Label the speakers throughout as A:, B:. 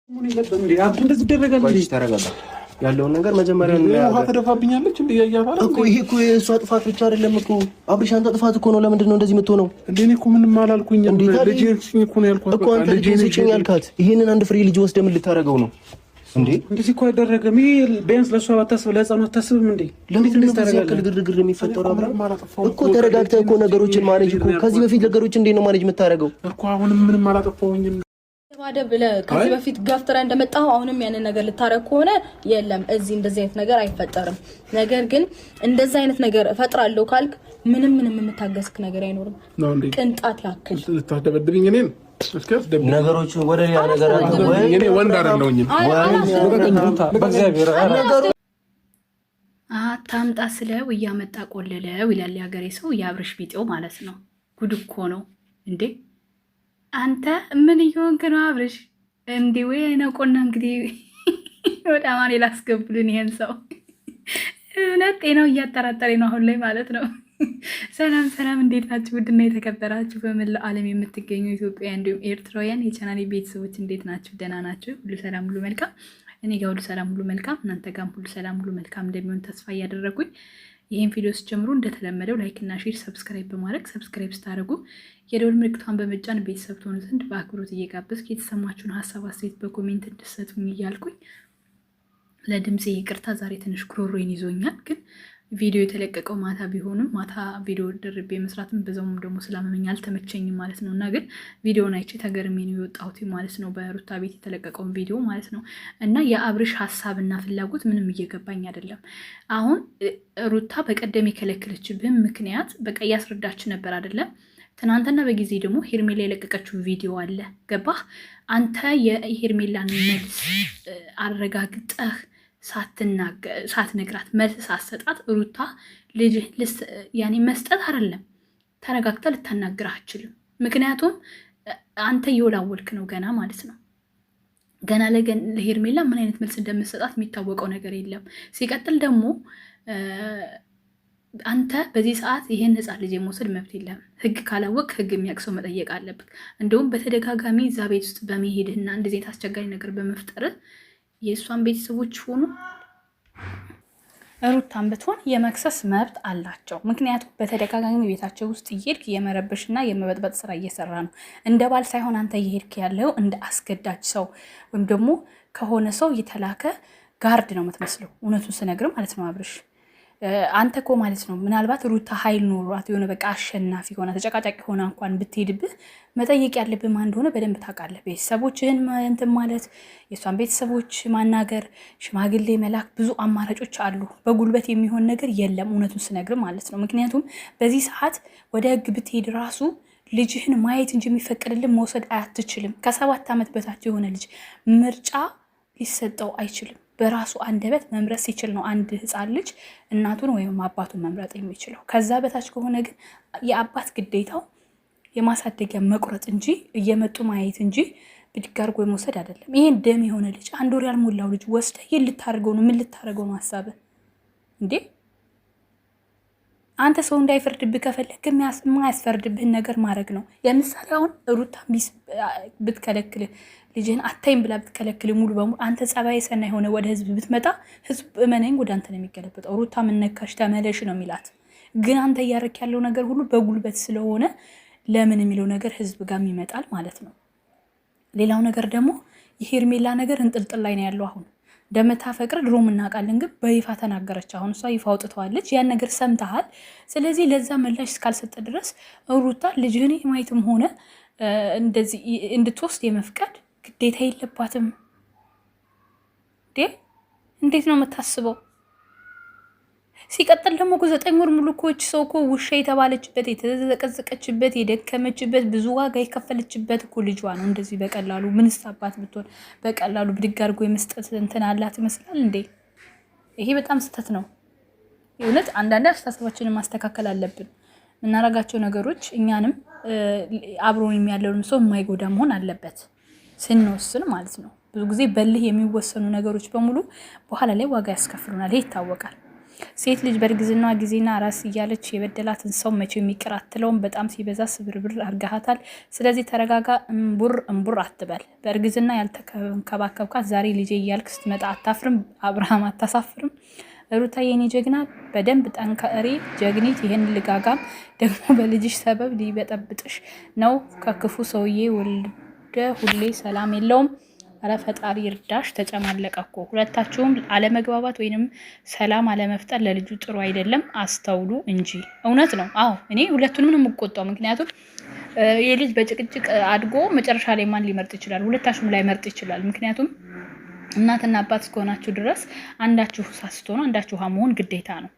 A: ምን ይለበም እንዴ? አብዱ እንደዚህ ይደረጋል እንዴ?
B: ተረጋጋ። ያለውን ነገር መጀመሪያ ነው።
A: ውሃ ተደፋብኛለች እንዴ? ያያታል
B: እኮ ይሄ እኮ የእሷ ጥፋት ብቻ አይደለም እኮ አብርሽ፣ አንተ ጥፋት እኮ ነው። ለምንድን ነው እንደዚህ የምትሆነው?
A: እንዴ እኔ እኮ ምንም አላልኩኝም። ልጄን ስጭኝ እኮ ነው ያልኳት።
B: እኮ አንተ ልጄን ስጭኝ ያልካት ይሄንን አንድ ፍሬ ልጅ ወስደህ ምን ልታረገው ነው እንዴ?
A: እንደዚህ እኮ አይደረግም። ይሄ ቢያንስ ለእሷ ባታስብ ለህፃኑ አታስብም እንዴ?
B: ለምን እንደዚህ ታደርጋለህ? ግርግር የሚፈጠረው እኮ ተረጋግተህ እኮ ነገሮችን ማኔጅ እኮ ከዚህ በፊት ነገሮች እንዴት ነው ማኔጅ የምታደርገው
A: እኮ? አሁንም ምንም አላጠፋሁኝም።
C: ተባደ ብለህ ከዚህ በፊት ገፍትራ እንደመጣው አሁንም ያንን ነገር ልታረግ ከሆነ የለም እዚህ እንደዚህ አይነት ነገር አይፈጠርም። ነገር ግን እንደዚህ አይነት ነገር እፈጥራለሁ ካልክ ምንም የምታገስክ ነገር አይኖርም። ቅንጣት ያክል
A: ልታደበድብኝ እኔን
B: ነገሮችን ወደ ሌላ ነገር
A: እኔ ወንድ አይደለሁኝም።
D: አታምጣ ስለው እያመጣ ቆለለው ይላል የሀገሬ ሰው። የአብርሽ ቢጤው ማለት ነው። ጉድ እኮ ነው እንዴ! አንተ ምን እየሆንክ ነው አብርሽ? እንዴ ወይ ነቆና እንግዲህ ወደ አማኔ ላስገቡልን ይሄን ሰው እውነት ጤናው እያጠራጠረኝ ነው አሁን ላይ ማለት ነው። ሰላም እንዴት ናችሁ? ውድና የተከበራችሁ በመላው ዓለም የምትገኙ ኢትዮጵያ እንዲሁም ኤርትራውያን የቻናሌ ቤተሰቦች እንዴት ናችሁ? ደህና ናችሁ? ሁሉ ሰላም ሁሉ መልካም። እኔ ጋር ሁሉ ሰላም ሁሉ መልካም፣ እናንተ ጋርም ሁሉ ሰላም ሁሉ መልካም እንደሚሆን ተስፋ እያደረጉኝ ይህን ቪዲዮ ስጀምሩ እንደተለመደው ላይክ እና ሼር ሰብስክራይብ በማድረግ ሰብስክራይብ ስታደርጉ የደወል ምልክቷን በመጫን ቤተሰብ ትሆኑ ዘንድ በአክብሮት እየጋበዝኩ የተሰማችሁን ሀሳብ አስተያየት በኮሜንት እንድትሰጡኝ እያልኩኝ ለድምፄ ይቅርታ። ዛሬ ትንሽ ጉሮሮዬን ይዞኛል፣ ግን ቪዲዮ የተለቀቀው ማታ ቢሆንም ማታ ቪዲዮ ደርቤ መስራትም በዛውም ደግሞ ስላመመኝ አልተመቸኝም ማለት ነው። እና ግን ቪዲዮን አይቼ ተገርሜ ነው የወጣሁት ማለት ነው፣ በሩታ ቤት የተለቀቀውን ቪዲዮ ማለት ነው። እና የአብርሽ ሀሳብና ፍላጎት ምንም እየገባኝ አይደለም። አሁን ሩታ በቀደም የከለከለችብህም ምክንያት በቃ እያስረዳች ነበር አይደለም። ትናንትና በጊዜ ደግሞ ሄርሜላ የለቀቀችው ቪዲዮ አለ። ገባህ? አንተ የሄርሜላን መልስ አረጋግጠህ ሳትነግራት መልስ ሳትሰጣት ሩታ ልጅ ያኔ መስጠት አይደለም ተረጋግታ ልታናግርህ አችልም። ምክንያቱም አንተ እየወላወልክ ነው ገና ማለት ነው። ገና ለሄርሜላ ምን አይነት መልስ እንደምትሰጣት የሚታወቀው ነገር የለም። ሲቀጥል ደግሞ አንተ በዚህ ሰዓት ይሄን ህፃን ልጅ የመውሰድ መብት የለም። ህግ ካላወቅ ህግ የሚያውቅ ሰው መጠየቅ አለብህ። እንደውም በተደጋጋሚ እዛ ቤት ውስጥ በመሄድህና እንደዚህ አስቸጋሪ ነገር በመፍጠር የእሷን ቤተሰቦች ሆኑ ሩታን ብትሆን የመክሰስ መብት አላቸው። ምክንያቱም በተደጋጋሚ ቤታቸው ውስጥ እየሄድክ የመረበሽና የመበጥበጥ ስራ እየሰራ ነው። እንደ ባል ሳይሆን አንተ እየሄድክ ያለው እንደ አስገዳጅ ሰው ወይም ደግሞ ከሆነ ሰው የተላከ ጋርድ ነው የምትመስለው። እውነቱን ስነግር ማለት ነው አብርሽ፣ አንተ እኮ ማለት ነው ምናልባት ሩታ ኃይል ኖሯት የሆነ በቃ አሸናፊ ሆና ተጨቃጫቂ ሆና እንኳን ብትሄድብህ መጠየቅ ያለብህ ማን እንደሆነ በደንብ ታውቃለህ። ቤተሰቦችህን እንትን ማለት፣ የእሷን ቤተሰቦች ማናገር፣ ሽማግሌ መላክ፣ ብዙ አማራጮች አሉ። በጉልበት የሚሆን ነገር የለም፣ እውነቱን ስነግር ማለት ነው። ምክንያቱም በዚህ ሰዓት ወደ ህግ ብትሄድ ራሱ ልጅህን ማየት እንጂ የሚፈቀድልን መውሰድ አትችልም። ከ7 ዓመት በታች የሆነ ልጅ ምርጫ ሊሰጠው አይችልም። በራሱ አንደበት መምረጥ ሲችል ነው አንድ ህፃን ልጅ እናቱን ወይም አባቱን መምረጥ የሚችለው። ከዛ በታች ከሆነ ግን የአባት ግዴታው የማሳደጊያ መቁረጥ እንጂ እየመጡ ማየት እንጂ ብድግ አድርጎ የመውሰድ አይደለም። ይሄን ደም የሆነ ልጅ 1 ወር ያልሞላው ልጅ ወስደህ ይህን ልታደርገው ነው? ምን ልታደርገው ነው ሀሳብህ እንዴ? አንተ ሰው እንዳይፈርድብህ ከፈለክ የማያስፈርድብህን ነገር ማድረግ ነው። ለምሳሌ አሁን ሩታ ብትከለክልህ ልጅህን አታይም ብላ ብትከለክልህ ሙሉ በሙሉ አንተ ጸባይ ሰና የሆነ ወደ ህዝብ ብትመጣ ህዝብ እመነኝ ወደ አንተ ነው የሚገለበጠው። ሩታ ምነካሽ ተመለሽ ነው የሚላት። ግን አንተ እያረክ ያለው ነገር ሁሉ በጉልበት ስለሆነ ለምን የሚለው ነገር ህዝብ ጋር ይመጣል ማለት ነው። ሌላው ነገር ደግሞ የሄርሜላ ነገር እንጥልጥል ላይ ነው ያለው። አሁን እንደምታፈቅር ድሮም እናውቃለን፣ ግን በይፋ ተናገረች። አሁን እሷ ይፋ አውጥተዋለች። ያን ነገር ሰምተሃል። ስለዚህ ለዛ ምላሽ እስካልሰጠ ድረስ ሩታ ልጅህን የማየትም ሆነ እንደዚህ እንድትወስድ የመፍቀድ ግዴታ የለባትም። እንዴት ነው የምታስበው? ሲቀጥል ደግሞ 9 ወር ሙሉ ኮች ሰው እኮ ውሻ የተባለችበት የተዘቀዘቀችበት የደከመችበት ብዙ ዋጋ የከፈለችበት እኮ ልጇ ነው። እንደዚህ በቀላሉ ምንስ አባት ብትሆን በቀላሉ ብድግ አድርጎ የመስጠት እንትን አላት ይመስላል እንዴ? ይሄ በጣም ስህተት ነው። የእውነት አንዳንድ አስተሳሰባችንን ማስተካከል አለብን። የምናረጋቸው ነገሮች እኛንም አብሮን ያለውንም ሰው የማይጎዳ መሆን አለበት ስንወስን ማለት ነው። ብዙ ጊዜ በልህ የሚወሰኑ ነገሮች በሙሉ በኋላ ላይ ዋጋ ያስከፍሉናል። ይሄ ይታወቃል። ሴት ልጅ በእርግዝናዋ ጊዜና ራስ እያለች የበደላትን ሰው መቼው የሚቅር አትለውም። በጣም ሲበዛ ስብርብር አርጋሃታል። ስለዚህ ተረጋጋ፣ እምቡር አትበል። በእርግዝና ያልተንከባከብካት ዛሬ ልጄ እያልክ ስትመጣ አታፍርም? አብርሃም አታሳፍርም? ሩታ የኔ ጀግና በደንብ ጠንካሪ ጀግኒት። ይህን ልጋጋም ደግሞ በልጅሽ ሰበብ ሊበጠብጥሽ ነው። ከክፉ ሰውዬ ወልደ ሁሌ ሰላም የለውም። አረ ፈጣሪ ይርዳሽ። ተጨማለቀ እኮ ሁለታችሁም። አለመግባባት ወይንም ሰላም አለመፍጠር ለልጁ ጥሩ አይደለም። አስተውሉ እንጂ። እውነት ነው። አዎ እኔ ሁለቱንም ነው የምቆጣው። ምክንያቱም የልጅ በጭቅጭቅ አድጎ መጨረሻ ላይ ማን ሊመርጥ ይችላል? ሁለታችሁም ላይ መርጥ ይችላል። ምክንያቱም እናትና አባት እስከሆናችሁ ድረስ አንዳችሁ ሳስትሆኑ አንዳችሁ ውሃ መሆን ግዴታ ነው።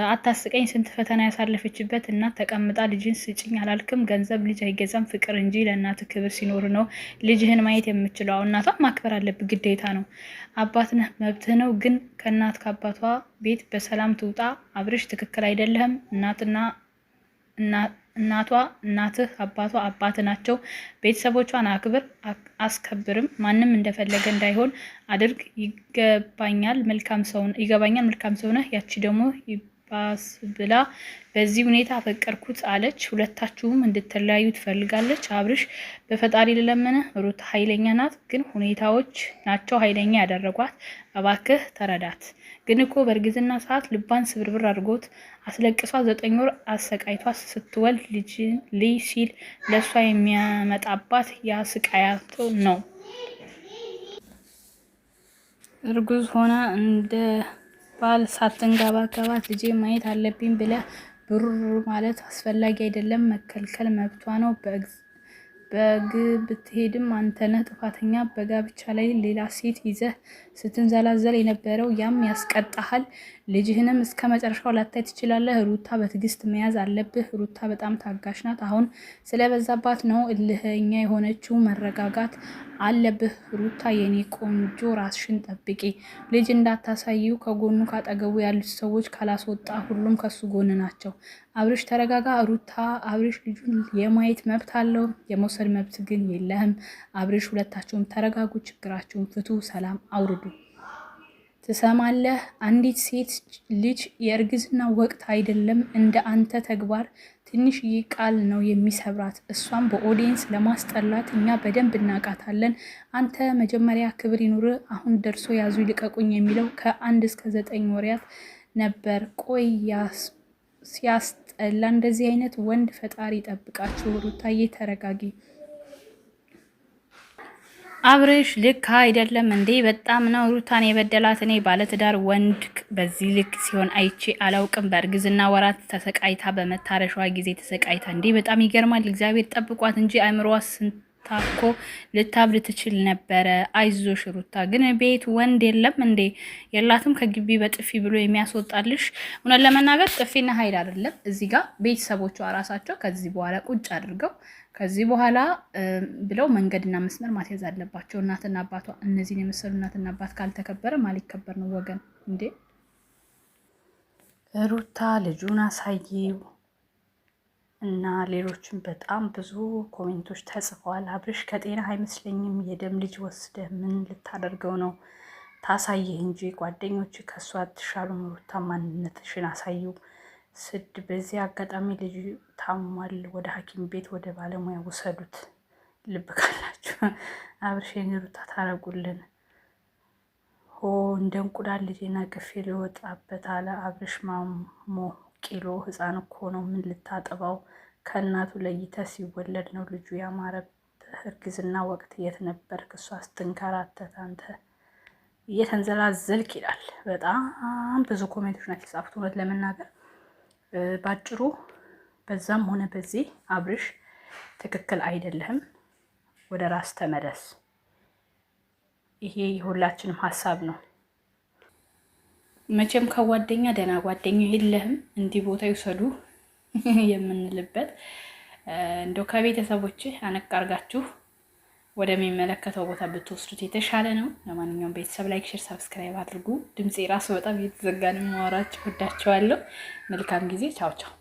D: አታስቀኝ። ስንት ፈተና ያሳለፈችበት እናት ተቀምጣ ልጅን ስጭኝ አላልክም? ገንዘብ ልጅ አይገዛም፣ ፍቅር እንጂ። ለእናት ክብር ሲኖር ነው ልጅህን ማየት የምችለው። እናቷን ማክበር አለብህ፣ ግዴታ ነው። አባት ነህ፣ መብትህ ነው። ግን ከእናት ከአባቷ ቤት በሰላም ትውጣ። አብርሽ ትክክል አይደለህም። እናቷ እናትህ፣ አባቷ አባት ናቸው። ቤተሰቦቿን አክብር፣ አስከብርም። ማንም እንደፈለገ እንዳይሆን አድርግ። ይገባኛል መልካም ሰው ነህ። ያቺ ደግሞ ይባስ ብላ በዚህ ሁኔታ አፈቀርኩት አለች። ሁለታችሁም እንድትለያዩ ትፈልጋለች። አብርሽ በፈጣሪ ለለመነ። ሩት ኃይለኛ ናት፣ ግን ሁኔታዎች ናቸው ኃይለኛ ያደረጓት። እባክህ ተረዳት። ግን እኮ በእርግዝና ሰዓት ልባን ስብርብር አድርጎት አስለቅሷ 9 ወር አሰቃይቷ ስትወልድ ልጅ ሲል ለእሷ የሚያመጣባት ያስቃያቶ ነው። እርጉዝ ሆና እንደ ባል ሳትንገባገባት ልጄ ማየት አለብኝ ብለህ ብር ማለት አስፈላጊ አይደለም። መከልከል መብቷ ነው። በግ ብትሄድም አንተነህ ጥፋተኛ። በጋብቻ ላይ ሌላ ሴት ይዘህ ስትንዘላዘል የነበረው ያም ያስቀጣሃል። ልጅህንም እስከ መጨረሻው ላታይ ትችላለህ። ሩታ በትዕግስት መያዝ አለብህ። ሩታ በጣም ታጋሽ ናት። አሁን ስለበዛባት ነው እልህኛ የሆነችው። መረጋጋት አለብህ ሩታ የኔ ቆንጆ፣ ራስሽን ጠብቂ። ልጅ እንዳታሳዩ። ከጎኑ ካጠገቡ ያሉት ሰዎች ካላስወጣ ሁሉም ከሱ ጎን ናቸው። አብርሽ ተረጋጋ። ሩታ አብርሽ ልጁን የማየት መብት አለው፣ የመውሰድ መብት ግን የለህም። አብርሽ ሁለታችሁም ተረጋጉ፣ ችግራችሁን ፍቱ፣ ሰላም አውርዱ። ትሰማለህ? አንዲት ሴት ልጅ የእርግዝና ወቅት አይደለም እንደ አንተ ተግባር ትንሽዬ ቃል ነው የሚሰብራት። እሷም በኦዲየንስ ለማስጠላት እኛ በደንብ እናውቃታለን። አንተ መጀመሪያ ክብር ይኑር። አሁን ደርሶ ያዙ ይልቀቁኝ የሚለው ከ1 እስከ 9 ወራት ነበር። ቆይ ሲያስጠላ! እንደዚህ አይነት ወንድ ፈጣሪ ይጠብቃችሁ። ሩታዬ ተረጋጊ። አብርሽ ልክ አይደለም እንዴ? በጣም ነው ሩታን የበደላት። እኔ ባለትዳር ወንድ በዚህ ልክ ሲሆን አይቼ አላውቅም። በእርግዝና ወራት ተሰቃይታ፣ በመታረሻዋ ጊዜ ተሰቃይታ፣ እንዴ በጣም ይገርማል። እግዚአብሔር ጠብቋት እንጂ አእምሮዋ ስንታኮ ልታብድ ትችል ነበረ። አይዞሽ ሩታ። ግን ቤት ወንድ የለም እንዴ? የላትም ከግቢ በጥፊ ብሎ የሚያስወጣልሽ? እውነት ለመናገር ጥፊና ኃይል አይደለም። እዚህ ጋር ቤተሰቦቿ ራሳቸው ከዚህ በኋላ ቁጭ አድርገው ከዚህ በኋላ ብለው መንገድና መስመር ማስያዝ አለባቸው። እናትና አባቷ እነዚህን የመሰሉ እናትና አባት ካልተከበረ ማሊከበር ነው ወገን እንዴ? ሩታ ልጁን አሳይው እና ሌሎችም በጣም ብዙ ኮሜንቶች ተጽፈዋል። አብርሽ ከጤና አይመስለኝም። የደም ልጅ ወስደህ ምን ልታደርገው ነው? ታሳይህ እንጂ ጓደኞች ከእሷ አትሻሉም። ሩታ ማንነትሽን አሳይው። ስድ በዚህ አጋጣሚ ልጅ ታሟል፣ ወደ ሐኪም ቤት ወደ ባለሙያ ውሰዱት። ልብ ካላችሁ አብርሽን ሩታ ታረጉልን። ሆ እንደ እንቁላል ልጄና ቅፌ ሊወጣበት አለ አብርሽ። ማሞ ቂሎ ህፃን እኮ ነው። ምን ልታጠባው? ከእናቱ ለይተ ሲወለድ ነው ልጁ ያማረብህ። እርግዝና ወቅት የት ነበርክ? እሷ ስትንከራተት አንተ እየተንዘላዘልክ ይላል። በጣም ብዙ ኮሜንቶች ናቸው የጻፉት እውነት ለመናገር ባጭሩ በዛም ሆነ በዚህ አብርሽ ትክክል አይደለህም። ወደ ራስ ተመለስ። ይሄ የሁላችንም ሀሳብ ነው። መቼም ከጓደኛ ደህና ጓደኛ የለህም እንዲህ ቦታ ይውሰዱ የምንልበት እንደው ከቤተሰቦች አነቃርጋችሁ ወደሚመለከተው ቦታ ብትወስዱት የተሻለ ነው። ለማንኛውም ቤተሰብ ላይክ፣ ሼር፣ ሰብስክራይብ አድርጉ። ድምፄ ራሱ በጣም እየተዘጋ ነው የማወራችሁ። ወዳችኋለሁ። መልካም ጊዜ። ቻው ቻው።